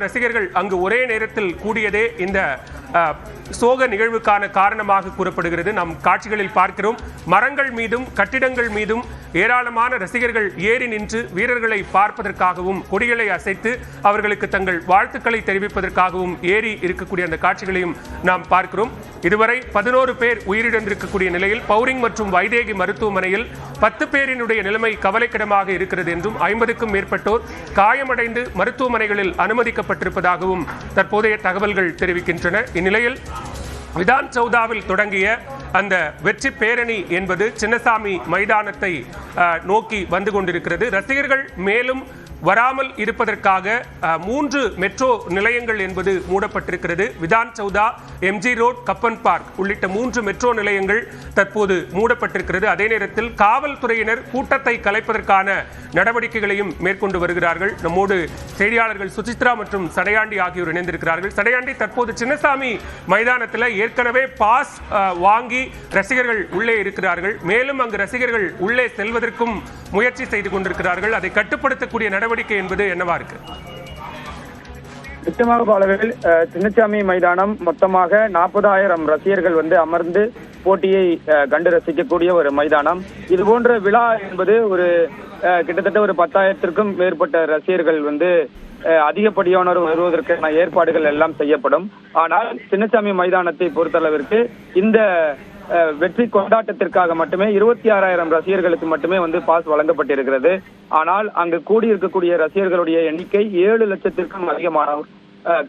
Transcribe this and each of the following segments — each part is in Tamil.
ரசிகர்கள் அங்கு ஒரே நேரத்தில் கூடியதே இந்த சோக நிகழ்வுக்கான காரணமாக கூறப்படுகிறது. நாம் காட்சிகளில் பார்க்கிறோம். மரங்கள் மீதும் கட்டிடங்கள் மீதும் ஏராளமான ரசிகர்கள் ஏறி நின்று வீரர்களை பார்ப்பதற்காகவும் கொடிகளை அசைத்து அவர்களுக்கு தங்கள் வாழ்த்துக்களை தெரிவிப்பதற்காகவும் ஏறி இருக்கக்கூடிய அந்த காட்சிகளையும் நாம் பார்க்கிறோம். இதுவரை 11 பேர் உயிரிழந்திருக்கக்கூடிய நிலையில் பவுரிங் மற்றும் வைதேகி மருத்துவமனையில் 10 பேரினுடைய நிலைமை கவலைக்கிடமாக இருக்கிறது என்றும் 50க்கும் மேற்பட்டோர் காயமடைந்து மருத்துவமனைகளில் அனுமதிக்கப்பட்டிருப்பதாகவும் தற்போதைய தகவல்கள் தெரிவிக்கின்றன. இந்நிலையில் விதான் சௌதாவில் தொடங்கிய அந்த வெற்றி பேரணி என்பது சின்னசாமி மைதானத்தை நோக்கி வந்து கொண்டிருக்கிறது. ரசிகர்கள் மேலும் வராமல் இருப்பதற்காக 3 மெட்ரோ நிலையங்கள் என்பது மூடப்பட்டிருக்கிறது. Vidhan Soudha, MG road, Cubbon park உள்ளிட்ட 3 மெட்ரோ நிலையங்கள் தற்போது மூடப்பட்டிருக்கிறது. அதே நேரத்தில் காவல்துறையினர் கூட்டத்தை கலைப்பதற்கான நடவடிக்கைகளையும் மேற்கொண்டு வருகிறார்கள். நம்மோடு செய்தியாளர்கள் சுசித்ரா மற்றும் சடையாண்டி ஆகியோர் இணைந்திருக்கிறார்கள். சடையாண்டி, தற்போது சின்னசாமி மைதானத்தில் ஏற்கனவே பாஸ் வாங்கி ரசிகர்கள் உள்ளே இருக்கிறார்கள். மேலும் அங்கு ரசிகர்கள் உள்ளே செல்வதற்கும் முயற்சி செய்து கொண்டிருக்கிறார்கள். அதை கட்டுப்படுத்தக்கூடிய நடவடிக்கை என்பது என்னவா இருக்கு? நிச்சயமாக பாலவேல், சின்னசாமி மைதானம் மொத்தமாக 40,000 ரசிகர்கள் அமர்ந்து போட்டியை கண்டு ரசிக்கக்கூடிய ஒரு மைதானம். இது போன்ற விழா என்பது கிட்டத்தட்ட ஒரு 10,000க்கும் மேற்பட்ட ரசிகர்கள் அதிகப்படியானோர் வருவதற்கான ஏற்பாடுகள் எல்லாம் செய்யப்படும். ஆனால் சின்னசாமி மைதானத்தை பொறுத்தளவிற்கு இந்த வெற்றி கொண்டாட்டத்திற்காக மட்டுமே 26,000 ரசிகர்களுக்கு மட்டுமே பாஸ் வழங்கப்பட்டிருக்கிறது. ஆனால் அங்கு கூடியிருக்கக்கூடிய ரசிகர்களுடைய எண்ணிக்கை 7 லட்சத்திற்கும் அதிகமானோர்.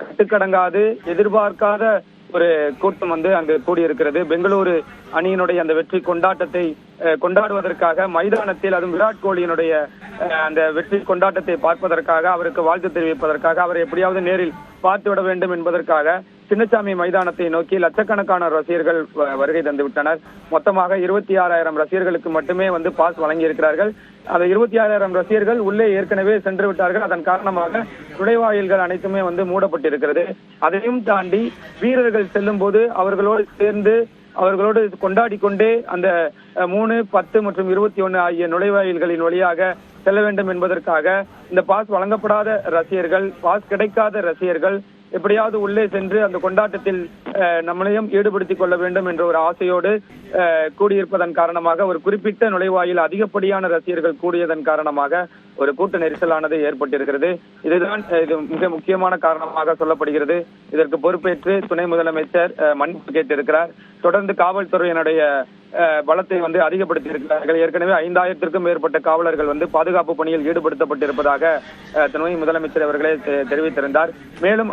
கட்டுக்கடங்காது எதிர்பார்க்காத ஒரு கூட்டம் அங்கு கூடியிருக்கிறது. பெங்களூரு அணியினுடைய அந்த வெற்றி கொண்டாட்டத்தை கொண்டாடுவதற்காக மைதானத்தில், அதுவும் விராட் கோலியினுடைய அந்த வெற்றி கொண்டாட்டத்தை பார்ப்பதற்காக, அவருக்கு வாழ்த்து தெரிவிப்பதற்காக, அவரை எப்படியாவது நேரில் பார்த்துவிட வேண்டும் என்பதற்காக சின்னசாமி மைதானத்தை நோக்கி லட்சக்கணக்கான ரசிகர்கள் வருகை தந்துவிட்டனர். மொத்தமாக 26,000 ரசிகர்களுக்கு மட்டுமே பாஸ் வழங்கியிருக்கிறார்கள். அந்த 26,000 ரசிகர்கள் உள்ளே ஏற்கனவே சென்று விட்டார்கள். அதன் காரணமாக நுழைவாயில்கள் அனைத்துமே மூடப்பட்டிருக்கிறது. அதையும் தாண்டி வீரர்கள் செல்லும் போது அவர்களோடு சேர்ந்து அவர்களோடு கொண்டாடி கொண்டே அந்த 3, 10 மற்றும் 21 ஆகிய நுழைவாயில்களின் வழியாக செல்ல வேண்டும் என்பதற்காக இந்த பாஸ் வழங்கப்படாத ரசிகர்கள், பாஸ் கிடைக்காத ரசிகர்கள் எப்படியாவது உள்ளே சென்று அந்த கொண்டாட்டத்தில் நம்மளையும் ஈடுபடுத்திக் கொள்ள வேண்டும் என்ற ஒரு ஆசையோடு கூடியிருப்பதன் காரணமாக ஒரு குறிப்பிட்ட நுழைவாயில் அதிகப்படியான ரசிகர்கள் கூடியதன் காரணமாக ஒரு கூட்ட நெரிசலானது ஏற்பட்டிருக்கிறது. இதுதான் இது மிக முக்கியமான காரணமாக சொல்லப்படுகிறது. இதற்கு பொறுப்பேற்று துணை முதலமைச்சர் மன்னிப்பு கேட்டிருக்கிறார். தொடர்ந்து காவல்துறையினுடைய பலத்தை அதிகப்படுத்தி இருக்கிறார்கள். ஏற்கனவே 5,000க்கும் மேற்பட்ட காவலர்கள் பாதுகாப்பு பணியில் ஈடுபடுத்தப்பட்டிருப்பதாக துணை முதலமைச்சர் அவர்களே தெரிவித்திருந்தார். மேலும்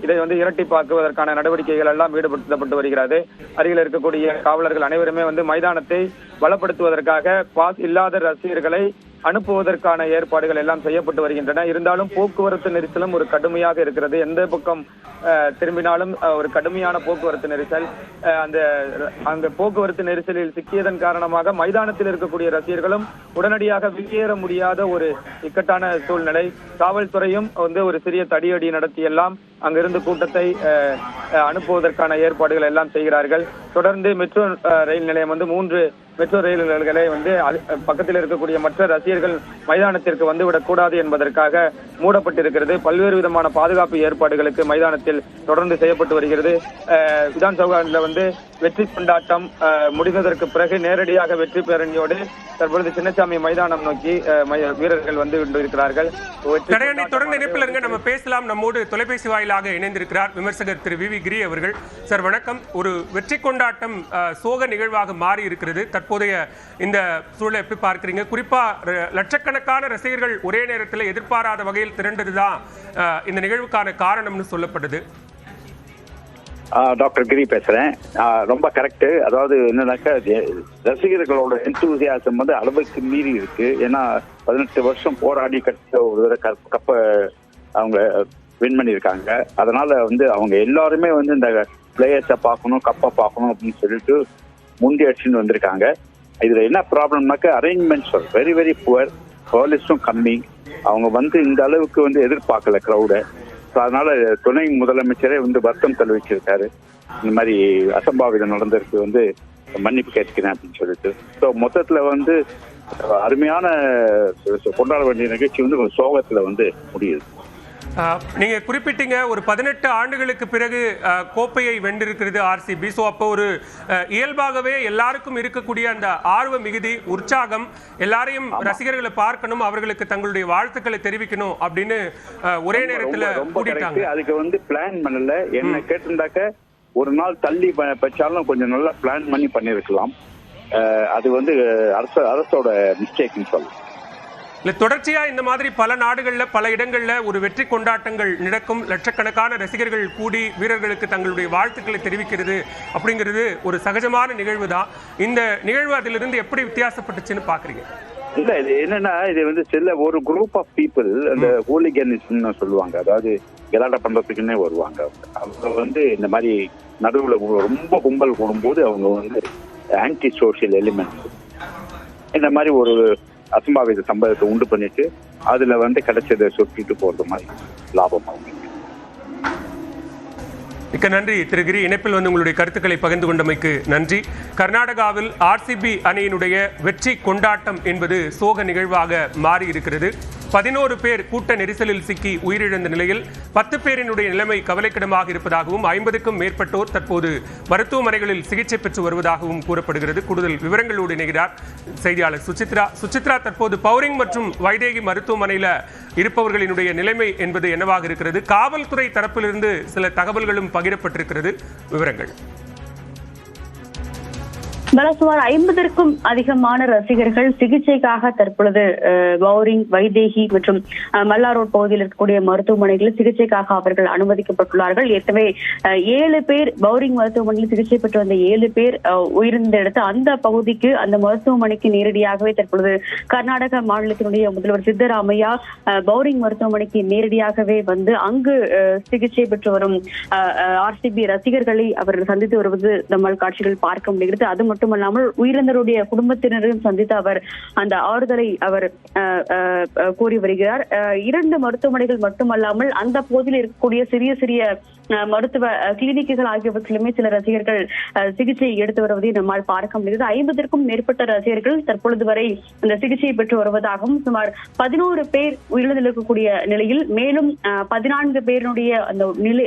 இதை இரட்டிப்பாக்குவதற்கான நடவடிக்கைகள் எல்லாம் ஈடுபடுத்தப்பட்டு வருகிறது. அருகில் இருக்கக்கூடிய காவலர்கள் அனைவருமே மைதானத்தை பலப்படுத்துவதற்காக பாஸ் இல்லாத ரசிகர்களை அனுப்புவதற்கான ஏற்பாடுகள் எல்லாம் செய்யப்பட்டு வருகின்றன. இருந்தாலும் போக்குவரத்து நெரிசலும் ஒரு கடுமையாக இருக்கிறது. எந்த பக்கம் திரும்பினாலும் ஒரு கடுமையான போக்குவரத்து நெரிசல். அந்த போக்குவரத்து நெரிசலில் சிக்கியதன் காரணமாக மைதானத்தில் இருக்கக்கூடிய ரசிகர்களும் உடனடியாக வெளியேற முடியாத ஒரு இக்கட்டான சூழ்நிலை. காவல்துறையும் ஒரு சிறிய தடியடி நடத்தியெல்லாம் அங்கிருந்து கூட்டத்தை அனுப்புவதற்கான ஏற்பாடுகள் எல்லாம் செய்கிறார்கள். தொடர்ந்து மெட்ரோ ரயில் நிலையம் 3 மெட்ரோ ரயில்களை பக்கத்தில் இருக்கக்கூடிய மற்ற ரசிகர்கள் மைதானத்திற்கு வந்துவிடக் கூடாது என்பதற்காக மூடப்பட்டிருக்கிறது. பல்வேறு விதமான பாதுகாப்பு ஏற்பாடுகளுக்கு மைதானத்தில் தொடர்ந்து செய்யப்பட்டு வருகிறது. விதான் சௌகாவில் வெற்றி கொண்டாட்டம் முடிந்ததற்கு பிறகு நேரடியாக வெற்றி பேரணியோடு தற்பொழுது சின்னசாமி மைதானம் நோக்கி வீரர்கள் கொண்டிருக்கிறார்கள். தொடர்ந்து இணைப்பில் இருங்க, நம்ம பேசலாம். நம்மோடு தொலைபேசி வாயிலாக இணைந்திருக்கிறார் விமர்சகர் திரு வி கிரி அவர்கள். சார் வணக்கம். ஒரு வெற்றி கொண்டாட்டம் சோக நிகழ்வாக மாறி இருக்கிறது. தற்போதைய இந்த சூழலை எப்படி பார்க்கிறீங்க? குறிப்பா லட்சக்கணக்கான ரசிகர்கள் ஒரே நேரத்தில் எதிர்பாராத வகையில் திரண்டதுதான் இந்த நிகழ்வுக்கான காரணம்னு சொல்லப்படுது. டாக்டர் கிரி பேசுறேன். ரொம்ப கரெக்ட். அதாவது என்னன்னாக்கா, ரசிகர்களோட எந்தூசியாசம் அளவுக்கு மீறி இருக்கு. ஏன்னா 18 வருஷம் போராடி கட்ட ஒரு கப்ப அவங்க வின் பண்ணியிருக்காங்க. அதனால அவங்க எல்லாருமே இந்த பிளேயர்ஸை பார்க்கணும், கப்பை பார்க்கணும் அப்படின்னு சொல்லிட்டு முந்தி அடிச்சுன்னு வந்திருக்காங்க. இதுல என்ன ப்ராப்ளம்னாக்கா, அரேஞ்ச்மெண்ட்ஸ் வெரி வெரி புவர், போலீஸும் கம்மி. அவங்க இந்த அளவுக்கு எதிர்பார்க்கல கிரௌட. அதனால துணை முதலமைச்சரே வருத்தம் தெரிவிச்சிருக்காரு. இந்த மாதிரி அசம்பாவிதம் நடந்திருக்கு, மன்னிப்பு கேட்கிறேன் அப்படின்னு சொல்லிட்டு. ஸோ மொத்தத்துல அருமையான கொண்டாட வேண்டிய நிகழ்ச்சி சோகத்துல முடியுது. நீங்க குறிப்பிட்டீங்க ஒரு 18 ஆண்டுகளுக்கு பிறகு கோப்பையை வென்றிருக்கிறது ஆர்சிபி. ஸோ அப்போ ஒரு இயல்பாகவே எல்லாருக்கும் இருக்கக்கூடிய அந்த ஆர்வ மிகுதி, உற்சாகம், எல்லாரையும் ரசிகர்களை பார்க்கணும், அவர்களுக்கு தங்களுடைய வாழ்த்துக்களை தெரிவிக்கணும் அப்படின்னு ஒரே நேரத்தில் கூட்டிட்டாங்க. அதுக்கு பிளான் பண்ணல. என்ன கேட்டிருந்தாக்க ஒரு நாள் தள்ளி வச்சாலும் கொஞ்சம் நல்லா பிளான் பண்ணி பண்ணிருக்கலாம். அது அரசோட மிஸ்டேக்னு சொல்லலாம். தொடர்ச்சியா இந்த மாதிரி பல நாடுகள்ல பல இடங்கள்ல ஒரு வெற்றி கொண்டாட்டங்கள் நடக்கும். லட்சக்கணக்கான ரசிகர்கள் கூடி வீரர்களுக்கு தங்களுடைய வாழ்த்துக்களை தெரிவிக்கிறது அப்படிங்கிறது ஒரு சகஜமான நிகழ்வு தான். இந்த நிகழ்வு அதிலிருந்து எப்படி வித்தியாசப்பட்டுச்சுன்னு பாக்குறீங்க? இல்ல, இது என்னன்னா, இது சில ஒரு குரூப் ஆஃப் பீப்புள் அந்த ஹூலிகனிசம் சொல்லுவாங்க. அதாவது கலாட்டா பண்றதுக்குன்னே வருவாங்க. அவங்க இந்த மாதிரி நடுவுல ரொம்ப கும்பல் கூடும்போது அவங்க ஆன்டி சோசியல் எலிமெண்ட் இந்த மாதிரி ஒரு அசம்பாவித சம்பவத்தை உண்டு பண்ணிட்டு அதுல கிடைச்சதை சொட்டிட்டு போறது மாதிரி லாபம். மிக்க நன்றி திரு கிரி. இணைப்பில் உங்களுடைய கருத்துக்களை பகிர்ந்து கொண்டமைக்கு நன்றி. கர்நாடகாவில் ஆர்சிபி அணியினுடைய வெற்றி கொண்டாட்டம் என்பது சோக நிகழ்வாக மாறி இருக்கிறது. 11 பேர் கூட்ட நெரிசலில் சிக்கி உயிரிழந்த நிலையில் 10 பேரினுடைய நிலைமை கவலைக்கிடமாக இருப்பதாகவும் 50க்கும் மேற்பட்டோர் தற்போது மருத்துவமனைகளில் சிகிச்சை பெற்று வருவதாகவும் கூறப்படுகிறது. கூடுதல் விவரங்களோடு இணைகிறார் செய்தியாளர் சுசித்ரா. சுசித்ரா, தற்போது பவுரிங் மற்றும் வைதேகி மருத்துவமனையில் இருப்பவர்களினுடைய நிலைமை என்பது என்னவாக இருக்கிறது? காவல்துறை தரப்பிலிருந்து சில தகவல்களும் பகிரப்பட்டிருக்கிறது. விவரங்கள். சுமார் 50க்கும் அதிகமான ரசிகர்கள் சிகிச்சைக்காக தற்பொழுது பவுரிங், வைதேகி மற்றும் மல்லாரோட் பகுதியில் இருக்கக்கூடிய மருத்துவமனைகளில் சிகிச்சைக்காக அவர்கள் அனுமதிக்கப்பட்டுள்ளார்கள். ஏற்கனவே 7 பேர் பவுரிங் மருத்துவமனையில் சிகிச்சை பெற்று வந்த 7 பேர் உயிரிழந்த இடத்து அந்த பகுதிக்கு, அந்த மருத்துவமனைக்கு நேரடியாகவே தற்பொழுது கர்நாடக மாநிலத்தினுடைய முதல்வர் சித்தராமையா பவுரிங் மருத்துவமனைக்கு நேரடியாகவே அங்கு சிகிச்சை பெற்று வரும் ஆர்சிபி ரசிகர்களை அவர் சந்தித்து வருவது நம்மால் காட்சிகள் பார்க்க முடிகிறது. அது மட்டுமல்லாமல் உயிரிழந்தவருடைய குடும்பத்தினரையும் சந்தித்து அவர் அந்த ஆறுதலை அவர் கூறி வருகிறார். 2 மருத்துவமனைகள் மட்டுமல்லாமல் அந்த பகுதியில் இருக்கக்கூடிய சிறிய சிறிய மருத்துவ கிளினிக்குகள் ஆகியவற்றிலுமே சில ரசிகர்கள் சிகிச்சை எடுத்து வருவதை நம்மால் பார்க்க முடிகிறது. 50க்கும் மேற்பட்ட ரசிகர்கள் தற்பொழுது வரை அந்த சிகிச்சை பெற்று வருவதாகவும், சுமார் 11 பேர் உயிரிழந்திருக்கக்கூடிய நிலையில் மேலும் 14 பேருடைய அந்த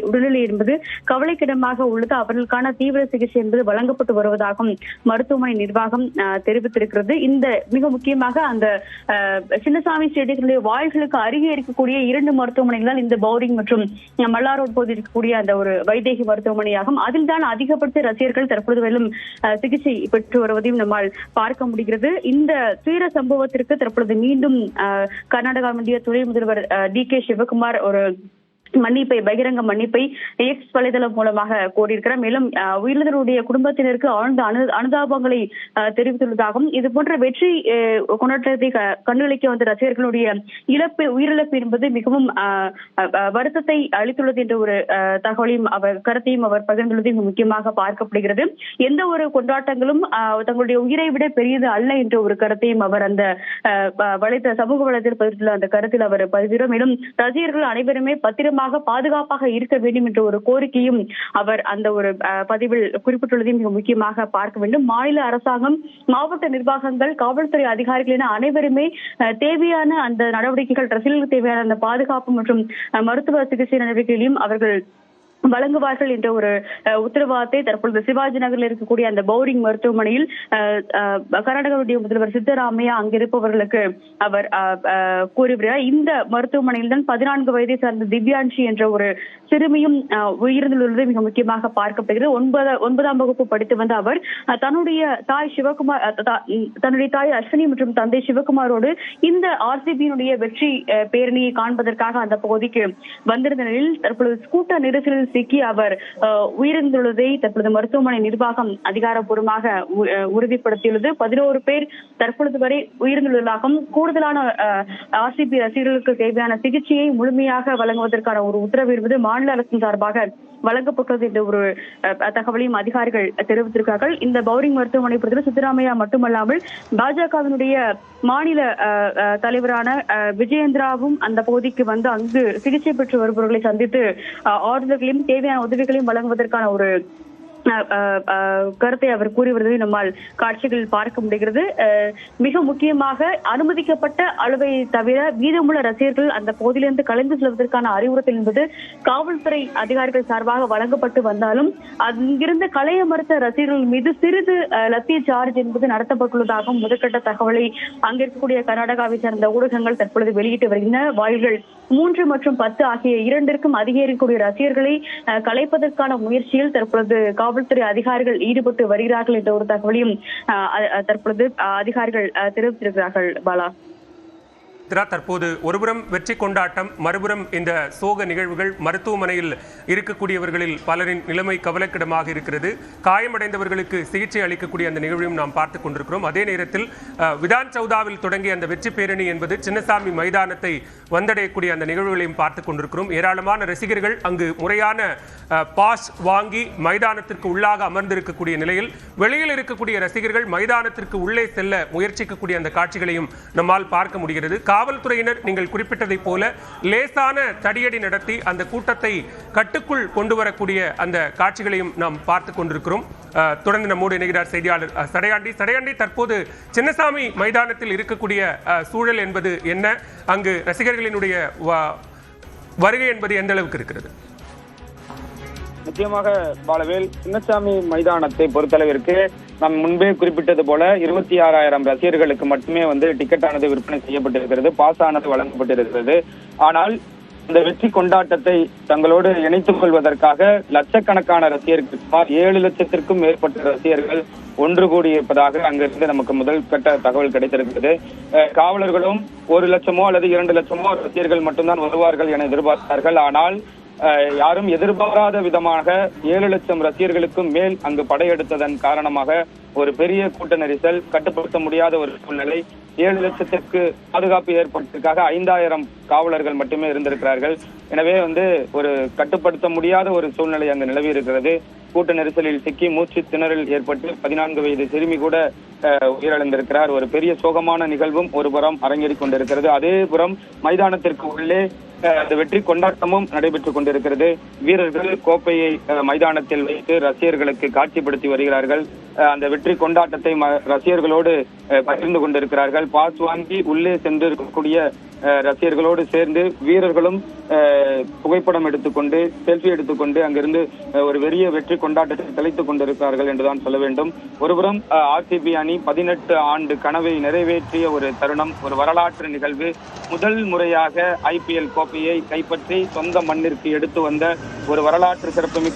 உடல்நிலை என்பது கவலைக்கிடமாக உள்ளது. அவர்களுக்கான தீவிர சிகிச்சை என்பது வழங்கப்பட்டு வருவதாகவும் மருத்துவமனை நிர்வாகம் தெரிவித்திருக்கிறது. இந்த மிக முக்கியமாக அந்த சின்னசாமி ஸ்டேடியத்தினுடைய வாயில்களுக்கு அருகே இருக்கக்கூடிய 2 மருத்துவமனைகள் தான் இந்த பவுரிங் மற்றும் மல்லாரோட் பகுதியில் இருக்கக்கூடிய அந்த ஒரு வைதேகி மருத்துவமனையாகும். அதில் தான் அதிகபட்ச ரசிகர்கள் தற்பொழுது வரையிலும் சிகிச்சை பெற்று வருவதையும் நம்மால் பார்க்க முடிகிறது. இந்த துயர சம்பவத்திற்கு தற்பொழுது மீண்டும் கர்நாடகாவுடைய துணை முதல்வர் DK சிவகுமார் ஒரு பகிரங்க மன்னிப்பை எக்ஸ் வலைதளம் மூலமாக கோரியிருக்கிறார். மேலும் உயிரிழந்தவருடைய குடும்பத்தினருக்கு ஆழ்ந்த அனுதாபங்களை தெரிவித்துள்ளதாகவும், இது போன்ற வெற்றி கொண்டாட்டத்தை கண்டுகளிக்க வந்த ரசிகர்களுடைய உயிரிழப்பு என்பது மிகவும் வருத்தத்தை அளித்துள்ளது என்ற ஒரு தகவலையும் கருத்தையும் அவர் பகிர்ந்துள்ளதையும் முக்கியமாக பார்க்கப்படுகிறது. எந்த ஒரு கொண்டாட்டங்களும் தங்களுடைய உயிரை விட பெரியது அல்ல என்ற ஒரு கருத்தையும் அவர் அந்த சமூக வலைதளத்தில் பதிவிட்டுள்ள அந்த கருத்தில் அவர் பதிவிடுகிறார். மேலும் ரசிகர்கள் அனைவருமே பத்திரமாக பாதுகாப்பாக இருக்க வேண்டும் என்ற ஒரு கோரிக்கையும் அவர் அந்த ஒரு பதிவில் குறிப்பிட்டுள்ளதையும் மிக முக்கியமாக பார்க்க வேண்டும். மாநில அரசாங்கம், மாவட்ட நிர்வாகங்கள், காவல்துறை அதிகாரிகள் என அனைவருமே தேவையான அந்த நடவடிக்கைகள், ரசிகர்களுக்கு தேவையான அந்த பாதுகாப்பு மற்றும் மருத்துவ சிகிச்சை நடவடிக்கைகளையும் அவர்கள் வழங்குவார்கள் என்ற ஒரு உத்தரவாதத்தை தற்பொழுது சிவாஜி நகரில் இருக்கக்கூடிய அந்த பவுரிங் மருத்துவமனையில் கர்நாடகாவுடைய முதல்வர் சித்தராமையா அங்கிருப்பவர்களுக்கு அவர் கூறி வருகிறார். இந்த மருத்துவமனையில் தான் 14 வயதை சார்ந்த திவ்யான்ஷி என்ற ஒரு சிறுமியும் உயிரிழந்துள்ளது மிக முக்கியமாக பார்க்கப்படுகிறது. 9ஆம் வகுப்பு படித்து வந்த அவர் தன்னுடைய தாய் அஸ்வினி மற்றும் தந்தை சிவகுமாரோடு இந்த ஆர்சிபியினுடைய வெற்றி பேரணியை காண்பதற்காக அந்த பகுதிக்கு வந்திருந்த நிலையில் தற்பொழுது கூட்ட நெரிசலில் சிக்கி அவர் உயிரிழந்துள்ளதை தற்பொழுது மருத்துவமனை நிர்வாகம் அதிகாரப்பூர்வமாக உறுதிப்படுத்தியுள்ளது. 11 பேர் தற்பொழுது வரை உயிரிழந்துள்ளதாகவும், கூடுதலான ஆர்சிபி ரசிகர்களுக்கு தேவையான சிகிச்சையை முழுமையாக வழங்குவதற்கான ஒரு உத்தரவு என்பது மாநில அரசின் சார்பாக வழங்கப்பட்டது என்ற ஒரு தகவலையும் அதிகாரிகள் தெரிவித்திருக்கிறார்கள். இந்த பவுரிங் மருத்துவமனை பொறுத்தவரை சித்தராமையா மட்டுமல்லாமல் பாஜகவினுடைய மாநில தலைவரான விஜயேந்திராவும் அந்த பகுதிக்கு அங்கு சிகிச்சை பெற்று வருபவர்களை சந்தித்து ஆறுதல்களையும் தேவையான உதவிகளையும் வழங்குவதற்கான ஒரு கருத்தை அவர் கூறி வருவதை நம்மால் காட்சிகளில் பார்க்க முடிகிறது. மிக முக்கியமாக அனுமதிக்கப்பட்ட அளவை தவிர மீதமுள்ள ரசிகர்கள் அந்த பகுதியிலிருந்து கலைந்து செல்வதற்கான அறிவுறுத்தல் என்பது காவல்துறை அதிகாரிகள் சார்பாக வழங்கப்பட்டு வந்தாலும் அங்கிருந்து கலைய மறுத்த ரசிகர்கள் மீது சிறிது லத்திய சார்ஜ் என்பது நடத்தப்பட்டுள்ளதாகவும் முதற்கட்ட தகவலை அங்கிருக்கக்கூடிய கர்நாடகாவை சேர்ந்த ஊடகங்கள் தற்பொழுது வெளியிட்டு வருகின்றன. வாயில்கள் 3 மற்றும் 10 ஆகிய இரண்டிற்கும் அதிகரிக்கக்கூடிய ரசிகர்களை கலைப்பதற்கான முயற்சியில் தற்பொழுது காவல்துறை அதிகாரிகள் ஈடுபட்டு வருகிறார்கள் என்ற ஒரு தகவலையும் தற்பொழுது அதிகாரிகள் தெரிவித்திருக்கிறார்கள். பாலா, தற்போது ஒருபுறம் வெற்றி கொண்டாட்டம், மறுபுறம் இந்த சோக நிகழ்வுகள், மருத்துவமனையில் இருக்கக்கூடியவர்களில் பலரின் நிலைமை கவலைக்கிடமாக இருக்கிறது. காயமடைந்தவர்களுக்கு சிகிச்சை அளிக்கக்கூடிய அந்த நிகழ்வையும் நாம் பார்த்துக் கொண்டிருக்கிறோம். அதே நேரத்தில் விதான் சௌதாவில் தொடங்கிய அந்த வெற்றி பேரணி என்பது சின்னசாமி மைதானத்தை வந்தடையக்கூடிய அந்த நிகழ்வுகளையும் பார்த்துக் கொண்டிருக்கிறோம். ஏராளமான ரசிகர்கள் அங்கு முறையான பாஸ் வாங்கி மைதானத்திற்கு உள்ளாக அமர்ந்திருக்கக்கூடிய நிலையில் வெளியில் இருக்கக்கூடிய ரசிகர்கள் மைதானத்திற்கு உள்ளே செல்ல முயற்சிக்கக்கூடிய அந்த காட்சிகளையும் நம்மால் பார்க்க முடிகிறது. காவல்துறையினர் நீங்கள் குறிப்பிட்டதை போல லேசான தடியடி நடத்தி அந்த கூட்டத்தை கட்டுக்குள் கொண்டு வரக்கூடிய அந்த காட்சிகளையும் நாம் பார்த்துக் கொண்டிருக்கிறோம். தொடர்ந்து நம்மோடு இணைகிறார் செய்தியாளர் சடையாண்டி. தற்போது சின்னசாமி மைதானத்தில் இருக்கக்கூடிய சூழல் என்பது என்ன? அங்கு ரசிகர்களினுடைய வருகை என்பது எந்த அளவுக்கு இருக்கிறது? நிச்சயமாக பாலவேல், சின்னசாமி மைதானத்தை பொறுத்தளவிற்கு நாம் முன்பே குறிப்பிட்டது போல 26,000 ரசிகர்களுக்கு மட்டுமே டிக்கெட் ஆனது விற்பனை செய்யப்பட்டிருக்கிறது, பாஸ் ஆனது வழங்கப்பட்டிருக்கிறது. ஆனால் இந்த வெற்றி கொண்டாட்டத்தை தங்களோடு இணைத்துக் கொள்வதற்காக லட்சக்கணக்கான ரசிகர்கள், சுமார் 7 லட்சத்திற்கும் மேற்பட்ட ரசிகர்கள் ஒன்று கூடியிருப்பதாக அங்கிருந்து நமக்கு முதல் கட்ட தகவல் கிடைத்திருக்கிறது. காவலர்களும் 1 லட்சமோ அல்லது 2 லட்சமோ ரசிகர்கள் மட்டும்தான் வருவார்கள் என எதிர்பார்த்தார்கள். ஆனால் யாரும் எதிர்பாராத விதமாக 7 லட்சம் ரசிகர்களுக்கும் மேல் அங்கு படையெடுத்ததன் காரணமாக ஒரு பெரிய கூட்ட நெரிசல், கட்டுப்படுத்த முடியாத ஒரு சூழ்நிலை. 7 லட்சத்திற்கு பாதுகாப்பு ஏற்பட்டதற்காக 5,000 காவலர்கள் மட்டுமே இருந்திருக்கிறார்கள். எனவே ஒரு கட்டுப்படுத்த முடியாத ஒரு சூழ்நிலை அங்கு நிலவி இருக்கிறது. கூட்ட நெரிசலில் சிக்கி மூச்சு திணறல் ஏற்பட்டு 14 வயது சிறுமி கூட உயிரிழந்திருக்கிறார். ஒரு பெரிய சோகமான நிகழ்வும் ஒரு புறம் அரங்கேறிக் கொண்டிருக்கிறது. அதே புறம் மைதானத்திற்கு உள்ளே அந்த வெற்றி கொண்டாட்டமும் நடைபெற்றுக் கொண்டிருக்கிறது. வீரர்கள் கோப்பையை மைதானத்தில் வைத்து ரசிகர்களுக்கு காட்சிப்படுத்தி வருகிறார்கள். அந்த வெற்றி கொண்டாட்டத்தை ரசிகர்களோடு பகிர்ந்து கொண்டிருக்கிறார்கள். பாஸ் வாங்கி உள்ளே சென்று இருக்கக்கூடிய ரசிகர்களோடு சேர்ந்து வீரர்களும் புகைப்படம் எடுத்துக்கொண்டு, செல்ஃபி எடுத்துக்கொண்டு அங்கிருந்து ஒரு பெரிய வெற்றி கொண்டாட்டத்தை தெளித்துக் கொண்டிருக்கிறார்கள் என்றுதான் சொல்ல வேண்டும். ஒருபுறம் RCB அணி 18 ஆண்டு கனவை நிறைவேற்றிய ஒரு தருணம், ஒரு வரலாற்று நிகழ்வு. முதல் முறையாக IPL கோப்பையை கைப்பற்றி சொந்த மண்ணிற்கு எடுத்து வந்த ஒரு வரலாற்று சிறப்புமிக்க